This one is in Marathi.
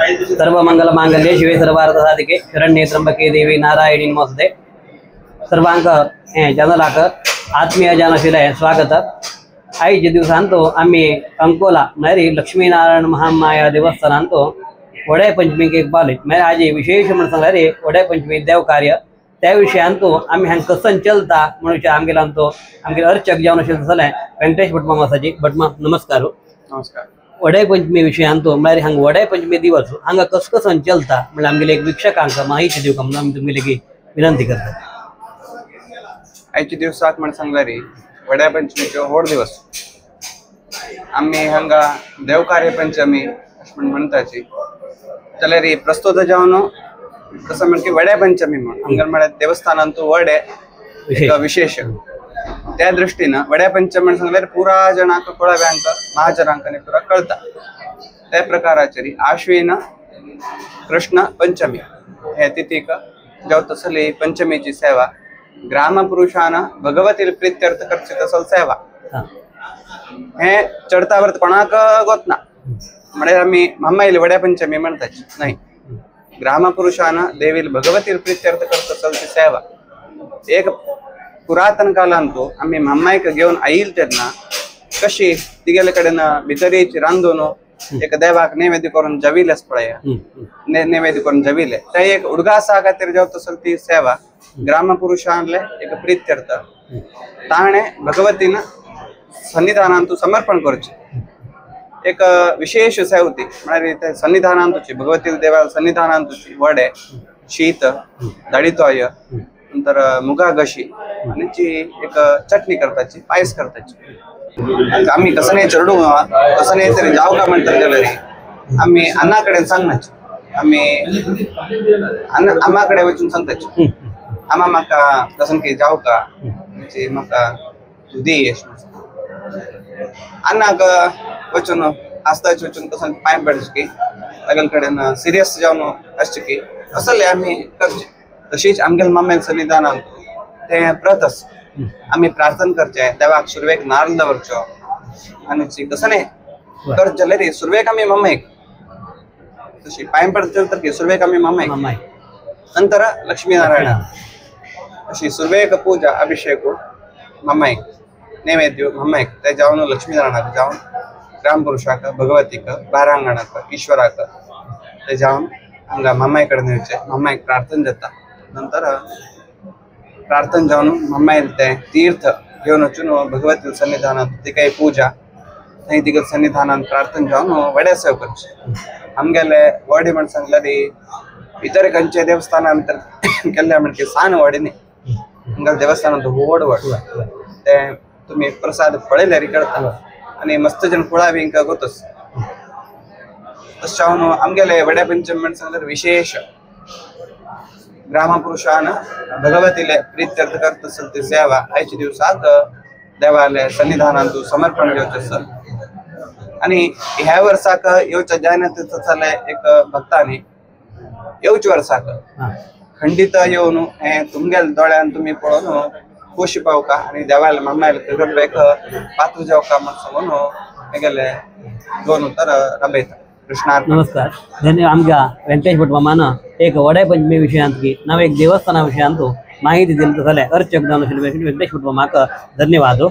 सर्व मंगल मांगल्ये शिवे सर्वार्थ साधिके शरण्ये त्र्यंबके देवी नारायणी नमोस्तुते। सर्वांक जनलाक आत्मीय जनशिले स्वागत। ಐದು ದಿವಸ ಅಂತೂ ಆಮ್ಮಿ ಅಂಕೋಲಾ ಮೇರಿ ಲಕ್ಷ್ಮೀನಾರಾಯಣ ಮಹಾಮಾया देवस्थान ಅಂತೂ वडे पंचमीक एक बाले मेरे आज विशेष म्हणून सांगला रे वडे पंचमी देव कार्य त्याविषयी आणतो आम्ही हांग कसं चलता म्हणून आमगेला आणतो आमगे अर्चक जेवण असेल झालं व्यंकटेश भटमा मासाची भटमा नमस्कार नमस्कार। वडे पंचमी विषयी आणतो मेरे हांग वडे पंचमी दिवस हांग कसं चलता म्हणजे आमगेले एक वीक्षकांक माहिती देऊ का म्हणून आम्ही तुमगेले की विनंती करतो। आयच्या दिवसात म्हण सांगला रे वड्या पंचमीचो होड दिवस आम्ही हांगा देवकार्य पंचमी म्हण म्हणताची जाल्यार प्रस्तुत जावन कसं म्हण की वड्या पंचमी म्हण अंगणवाड्या देवस्थानांतू वडे एक विशेष त्या दृष्टीनं वड्या पंचमी म्हण सांगल्यार पुरा जणांक कोळाव्यांक महाजनांक पुरा कळता त्या प्रकाराची आश्विन कृष्ण पंचमी हे तिथीक जेवतसली पंचमीची सेवा ग्राम पुरुषांना भगवती प्रीत्यर्थ करची असल सेवा हे चढता वर्त कोणाक गोतना म्हणजे आम्ही मम्माईला वड्या पंचमी म्हणताची नाही ग्राम पुरुषांना देवील भगवती प्रीत्यर्थ करत असल ती सेवा एक पुरातन कालांतू आम्ही मम्माईक घेऊन आईल तेन्ना कशी तिगेले कडेन भितरीची रांदून एक देवाक नैवेद्य करून जविलेच पळय नैवेद्य करून जविले ते एक उडगासा खातीर जेवत असल ती सेवा ग्राम पुरुषांले एक प्रीत्यर्थ ताणे भगवतीन सन्निधानांतू समर्पण करचे एक विशेष सेवती म्हणजे सन्निधानांतूची भगवती देवा सन्निधानांतूची वडे शीत दाळीतोय नंतर मुगा गशी आणि एक चटणी करताची पायस करताची आम्ही कसं नाही चरडू कसं नाही तरी जाऊ का म्हणतात गेलं आम्ही अन्नाकडे सांगण्याची आम्ही आम्हाकडे वचून सांगताची आम्हा म्हाका कसं की जाऊ का म्हणजे म्हाका तू देश अन्नाक वचून आस्ताच वचून कसं पाय पडचे की सगळे कडेन सिरियस जावन असचे की असले आम्ही करचे तशीच आमगेल मम्मेल सन्निधानांत ते प्रतस आम्ही प्रार्थना करचे देवाक सुरवेक नारळ दवरचो आणि कसं नाही करत जाल्यार सुरवेक आम्ही मम्मेक तशी पाय पडचे तर की सुरवेक आम्ही मम्मेक नंतर लक्ष्मीनारायण अशी सुरवेक पूजा अभिषेक मम्माईक नैवेद्य मम्माईक ते जावन लक्ष्मीनारायणाक जावन ग्राम पुरुषाक भगवतीक बारांगणाक ईश्वराक ते जावन हांगा मम्माई कडेन येवचे मम्माईक प्रार्थना जाता नंतर प्रार्थना जावन मम्माईल ते तीर्थ घेवन वचून भगवती सन्निधानांत ती काही पूजा थंय तिका सन्निधानांत प्रार्थना जावन वड्या सेव करचे आमगेले वडे म्हण सांगल्यार इतर खंयचे देवस्थाना भितर केल्ले म्हणजे सान वडे न्ही हांगा देवस्थानांत व्हड वड ते तुम्ही प्रसाद पळयल्यार कळटा आणि मस्त जण कुळावींक गोतस तशें आमगेले वड्या पंचमी म्हण सांगल्यार विशेष ग्राम पुरुषान भगवतीले प्रीत्यर्थ करत असल ती सेवा आयच्या दिवसाक देवाले सन्निधानांतू समर्पण घेवचें आसल आणि ह्या वर्साक येवच्या जायना जाल्यार एक भक्तांनी येवच्या वर्साक खंडित येवन हे तुमगेल दोळ्यान तुम्ही पळोवन खुशी पावका आणि देवाला मम्मायला कृपेक पात्र जावका म्हण सांगून हेगेले दोन उतर राबयता। कृष्णार्पण। नमस्कार धन्यवाद। आमच्या व्यंकटेश भट मामानं एक वडे पंचमी विषयांत की नाव एक देवस्थाना विषयांत माहिती दिली जाल्यार अर्चक जावन आशिल्ले व्यंकटेश भट मामाक धन्यवाद।